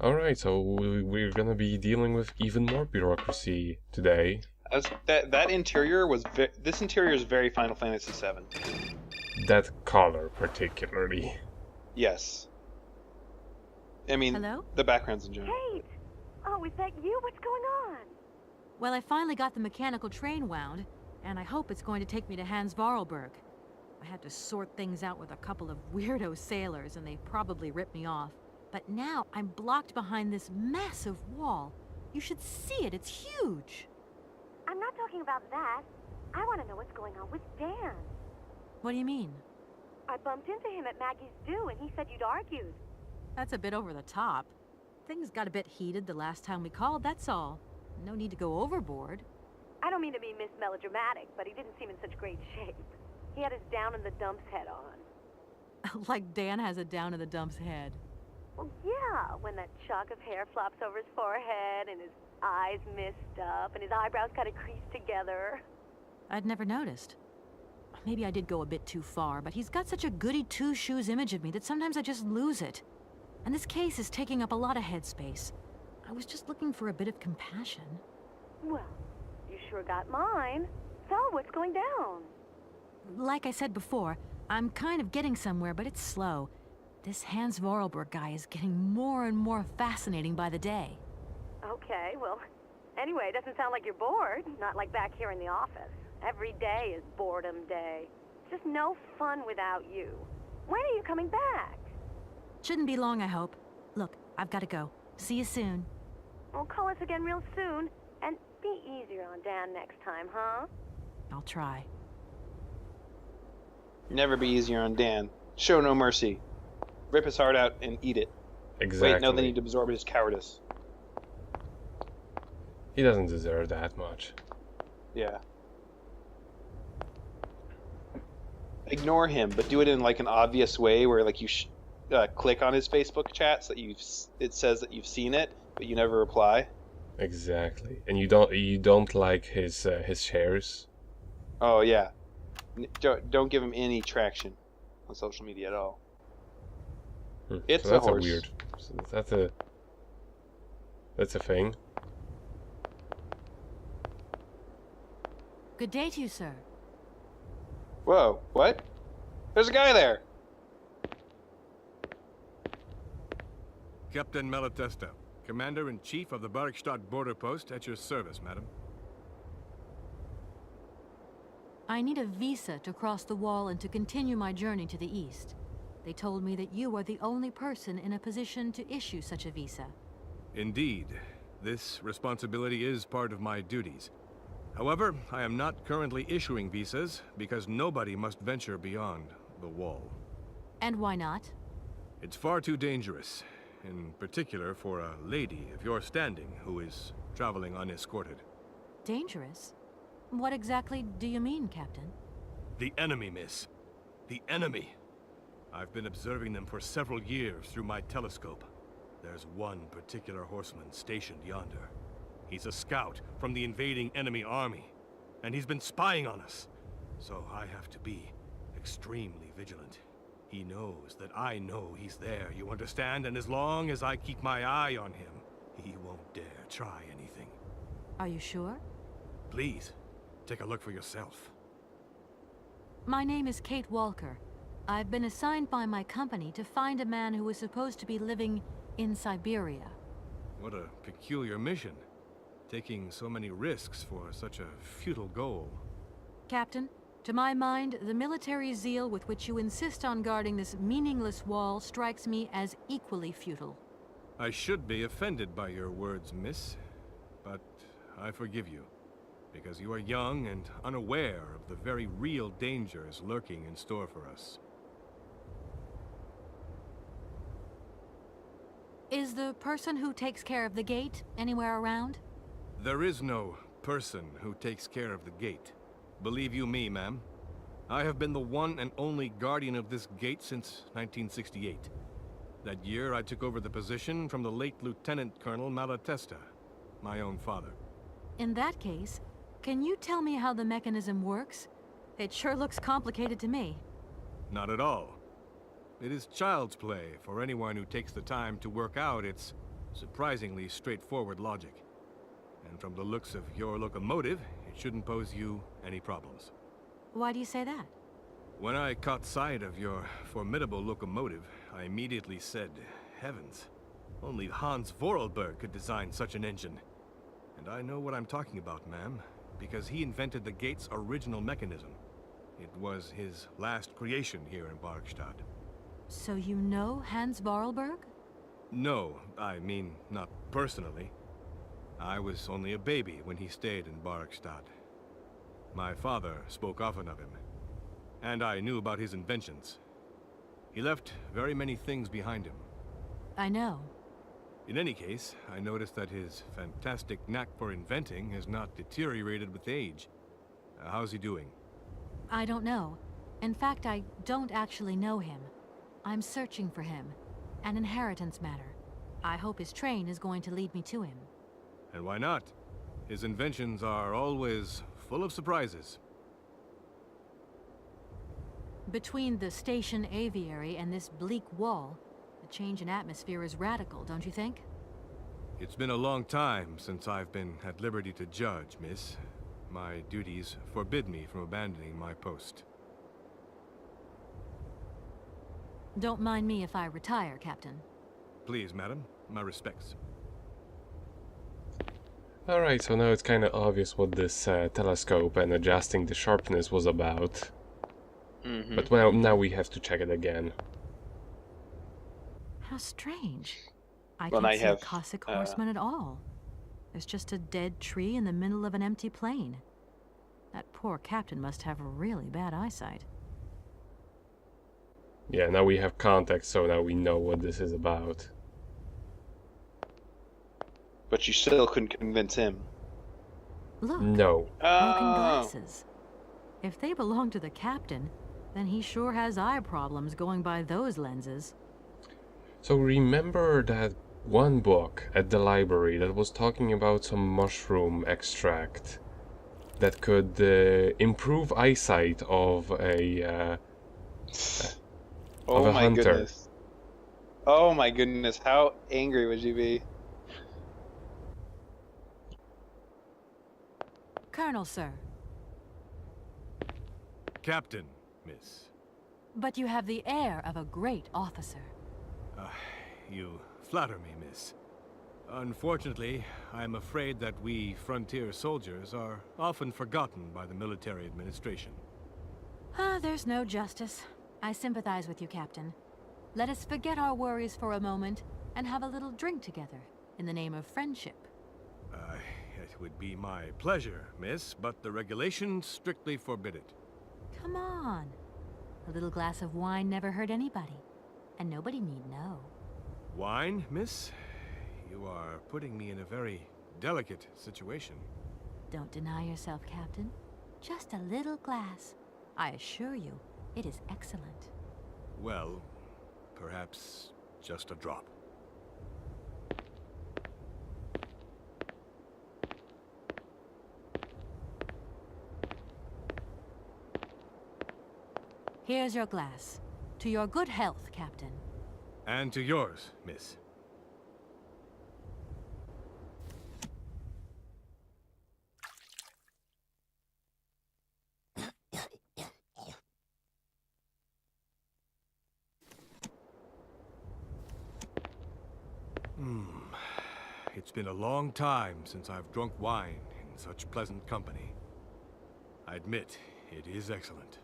Alright, so we're gonna be dealing with even more bureaucracy today. That interior was this interior is very Final Fantasy VII. That color, particularly. Yes. I mean, Hello? the backgrounds in general. Kate! Oh, is that you? What's going on? Well, I finally got the mechanical train wound, and I hope it's going to take me to Hans Vorarlberg. I had to sort things out with a couple of weirdo sailors, and they probably ripped me off. But now I'm blocked behind this massive wall. You should see it, it's huge. I'm not talking about that. I want to know what's going on with Dan. What do you mean? I bumped into him at Maggie's do, and he said you'd argued. That's a bit over the top. Things got a bit heated the last time we called, that's all. No need to go overboard. I don't mean to be Miss Melodramatic, but he didn't seem in such great shape. He had his down-in-the-dumps head on. Like Dan has a down-in-the-dumps head. Well, yeah, when that shock of hair flops over his forehead, and his eyes mist up, and his eyebrows kind of creased together. I'd never noticed. Maybe I did go a bit too far, but he's got such a goody two-shoes image of me that sometimes I just lose it. And this case is taking up a lot of headspace. I was just looking for a bit of compassion. Well, you sure got mine. So, what's going down? Like I said before, I'm kind of getting somewhere, but it's slow. This Hans Vorarlberg guy is getting more and more fascinating by the day. Okay, well, anyway, it doesn't sound like you're bored. Not like back here in the office. Every day is boredom day. Just no fun without you. When are you coming back? Shouldn't be long, I hope. Look, I've got to go. See you soon. Well, call us again real soon. And be easier on Dan next time, huh? I'll try. Never be easier on Dan. Show no mercy. Rip his heart out and eat it. Exactly. Wait, no, they need to absorb his cowardice. He doesn't deserve that much. Yeah. Ignore him, but do it in like an obvious way where like you click on his Facebook chat so that it says that you've seen it, but you never reply. Exactly. And you don't like his shares. Oh yeah. Don't give him any traction on social media at all. It's so that's a horse. weird. So that's a thing. Good day to you, sir. Whoa, what? There's a guy there! Captain Malatesta, Commander-in-Chief of the Barkstadt border post, at your service, madam. I need a visa to cross the wall and to continue my journey to the east. They told me that you are the only person in a position to issue such a visa. Indeed, this responsibility is part of my duties. However, I am not currently issuing visas because nobody must venture beyond the wall. And why not? It's far too dangerous, in particular for a lady of your standing who is traveling unescorted. Dangerous? What exactly do you mean, Captain? The enemy, miss. The enemy. I've been observing them for several years through my telescope. There's one particular horseman stationed yonder. He's a scout from the invading enemy army, and he's been spying on us. So I have to be extremely vigilant. He knows that I know he's there, you understand? And as long as I keep my eye on him, he won't dare try anything. Are you sure? Please, take a look for yourself. My name is Kate Walker. I've been assigned by my company to find a man who is supposed to be living in Syberia. What a peculiar mission. Taking so many risks for such a futile goal. Captain, to my mind, the military zeal with which you insist on guarding this meaningless wall strikes me as equally futile. I should be offended by your words, miss, but I forgive you, because you are young and unaware of the very real dangers lurking in store for us. Is the person who takes care of the gate anywhere around? There is no person who takes care of the gate. Believe you me, ma'am. I have been the one and only guardian of this gate since 1968. That year, I took over the position from the late Lieutenant Colonel Malatesta, my own father. In that case, can you tell me how the mechanism works? It sure looks complicated to me. Not at all. It is child's play for anyone who takes the time to work out its Surprisingly straightforward logic. And from the looks of your locomotive, it shouldn't pose you any problems. Why do you say that? When I caught sight of your formidable locomotive, I immediately said, heavens, only Hans Vorarlberg could design such an engine. And I know what I'm talking about, ma'am, because he invented the gate's original mechanism. It was his last creation here in Barkstad. So you know Hans Vorarlberg? No, I mean, not personally. I was only a baby when he stayed in Barkstad. My father spoke often of him, and I knew about his inventions. He left very many things behind him. I know. In any case, I noticed that his fantastic knack for inventing has not deteriorated with age. How's he doing? I don't know. In fact, I don't actually know him. I'm searching for him. An inheritance matter. I hope his train is going to lead me to him. And why not? His inventions are always full of surprises. Between the station aviary and this bleak wall, the change in atmosphere is radical, don't you think? It's been a long time since I've been at liberty to judge, miss. My duties forbid me from abandoning my post. Don't mind me if I retire, Captain. Please, madam. My respects. Alright, so now it's kind of obvious what this telescope and adjusting the sharpness was about. But well, now we have to check it again. How strange. I Well, can't I see have, a Cossack horseman at all. There's just a dead tree in the middle of an empty plain. That poor captain must have really bad eyesight. Yeah, now we have context, so now we know what this is about. But you still couldn't convince him. Look, No. broken Oh. glasses. If they belong to the captain, then he sure has eye problems going by those lenses. So remember that one book at the library that was talking about some mushroom extract that could improve eyesight of a Oh a my hunter. goodness. Oh my goodness, how angry would you be? Colonel, sir. Captain, miss. But you have the air of a great officer. You flatter me, miss. Unfortunately, I'm afraid that we frontier soldiers are often forgotten by the military administration. Ah, there's no justice. I sympathize with you, Captain. Let us forget our worries for a moment and have a little drink together in the name of friendship. It would be my pleasure, miss, but the regulations strictly forbid it. Come on. A little glass of wine never hurt anybody, and nobody need know. Wine, miss? You are putting me in a very delicate situation. Don't deny yourself, Captain. Just a little glass. I assure you, it is excellent. Well, perhaps just a drop. Here's your glass. To your good health, Captain. And to yours, miss. It's been a long time since I've drunk wine in such pleasant company. I admit, it is excellent.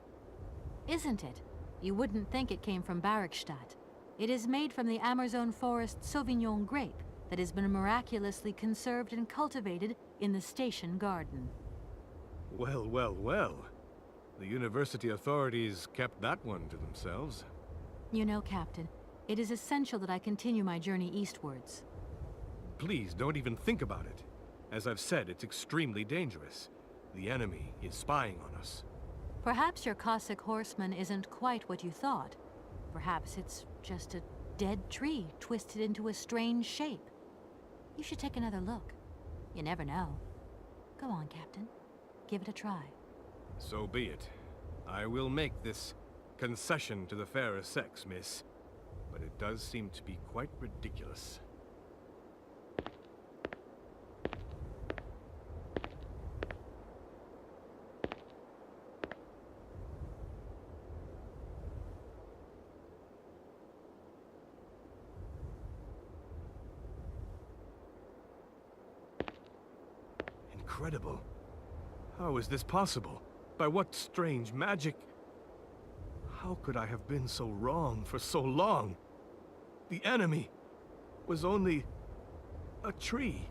Isn't it? You wouldn't think it came from Barrickstadt. It is made from the Amazon forest Sauvignon grape that has been miraculously conserved and cultivated in the station garden. Well, well, well. The university authorities kept that one to themselves. You know, Captain, it is essential that I continue my journey eastwards. Please, don't even think about it. As I've said, it's extremely dangerous. The enemy is spying on us. Perhaps your Cossack horseman isn't quite what you thought. Perhaps it's just a dead tree twisted into a strange shape. You should take another look. You never know. Go on, Captain. Give it a try. So be it. I will make this concession to the fairer sex, miss. But it does seem to be quite ridiculous. incredible. How is this possible? By what strange magic? How could I have been so wrong for so long? The enemy was only a tree.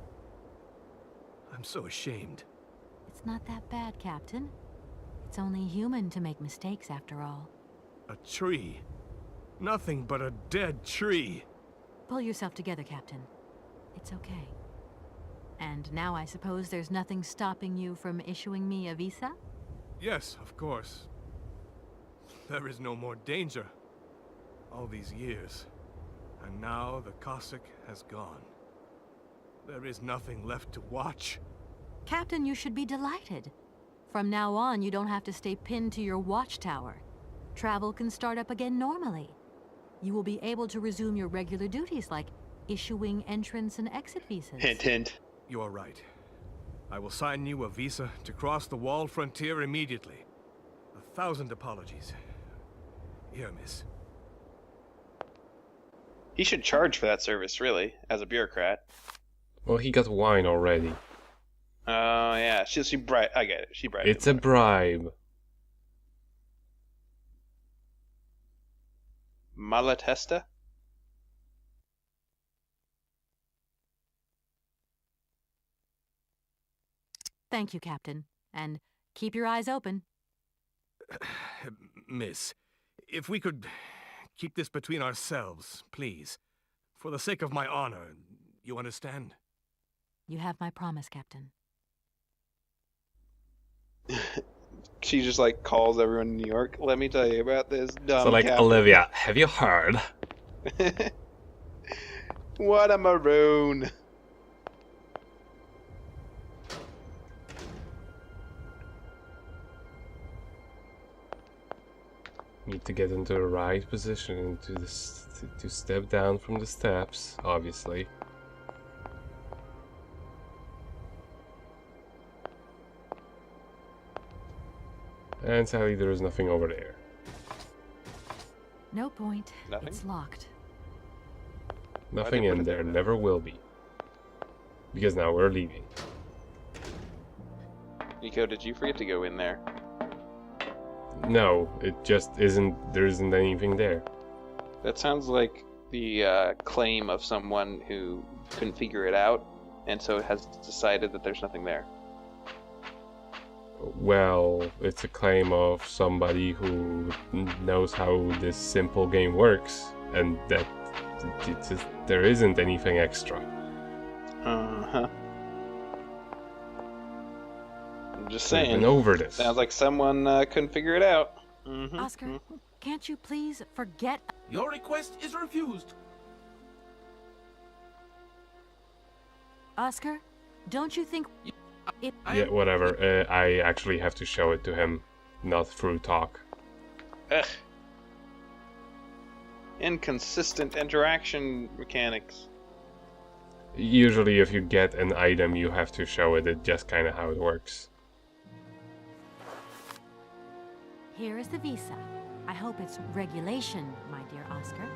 I'm so ashamed. It's not that bad, Captain. It's only human to make mistakes after all. A tree. Nothing but a dead tree. Pull yourself together, Captain. It's okay. And now I suppose there's nothing stopping you from issuing me a visa? Yes, of course. There is no more danger. All these years. And now the Cossack has gone. There is nothing left to watch. Captain, you should be delighted. From now on, you don't have to stay pinned to your watchtower. Travel can start up again normally. You will be able to resume your regular duties like issuing entrance and exit visas. Hint, hint. You are right. I will sign you a visa to cross the wall frontier immediately. 1,000 apologies. Here, miss. He should charge for that service, really, as a bureaucrat. Well, he got wine already. Oh, yeah. She bribe. I get it. She bribed It's a him. bribe. Malatesta? Thank you, Captain. And keep your eyes open. Miss, if we could keep this between ourselves, please. For the sake of my honor, you understand? You have my promise, Captain. She just like calls everyone in New York. Let me tell you about this dumb. So, like, captain." Olivia, have you heard? What a maroon. Need to get into the right position to step down from the steps, obviously. And sadly, there is nothing over there. No point. Nothing? It's locked. Nothing put in it there, there then? never will be. Because now we're leaving. Nico, did you forget to go in there? No, it just isn't, there isn't anything there. That sounds like the claim of someone who couldn't figure it out, and so has decided that there's nothing there. Well, it's a claim of somebody who knows how this simple game works, and that there isn't anything extra. Uh-huh. I'm just We've saying. been over this. Sounds like someone couldn't figure it out. Mm-hmm. Oscar, can't you please forget? Your request is refused. Oscar, don't you think it... Yeah, whatever. I actually have to show it to him, not through talk. Ugh. Inconsistent interaction mechanics. Usually if you get an item, you have to show it. It's just kind of how it works. Here is the visa. I hope it's regulation, my dear Oscar.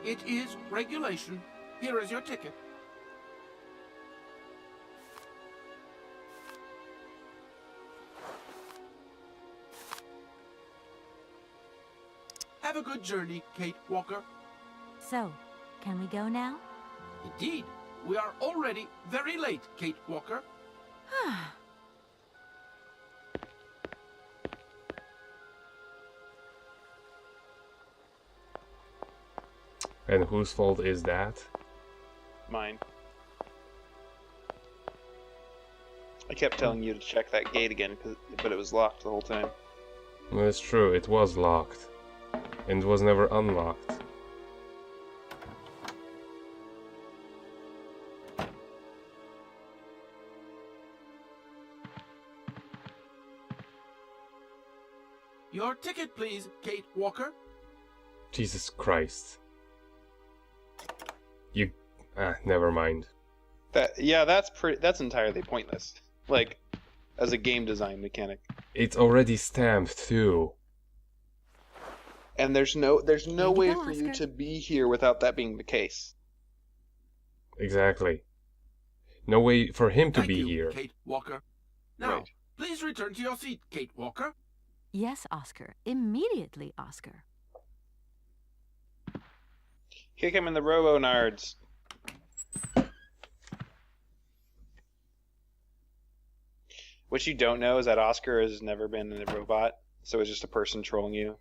It is regulation. Here is your ticket. Have a good journey, Kate Walker. So, can we go now? Indeed, we are already very late, Kate Walker. And whose fault is that? Mine. I kept telling you to check that gate again, but it was locked the whole time. Well, it's true, it was locked. And was never unlocked. Your ticket, please, Kate Walker. Jesus Christ. You... never mind. That's entirely pointless. Like, as a game design mechanic. It's already stamped, too. And there's no Here you way go, for you Oscar. to be here without that being the case. Exactly. No way for him to Thank be you, here. Kate Walker. Now, Right. please return to your seat, Kate Walker. Yes, Oscar. Immediately, Oscar. Kick him in the robo-nards. What you don't know is that Oscar has never been a robot, so it's just a person trolling you.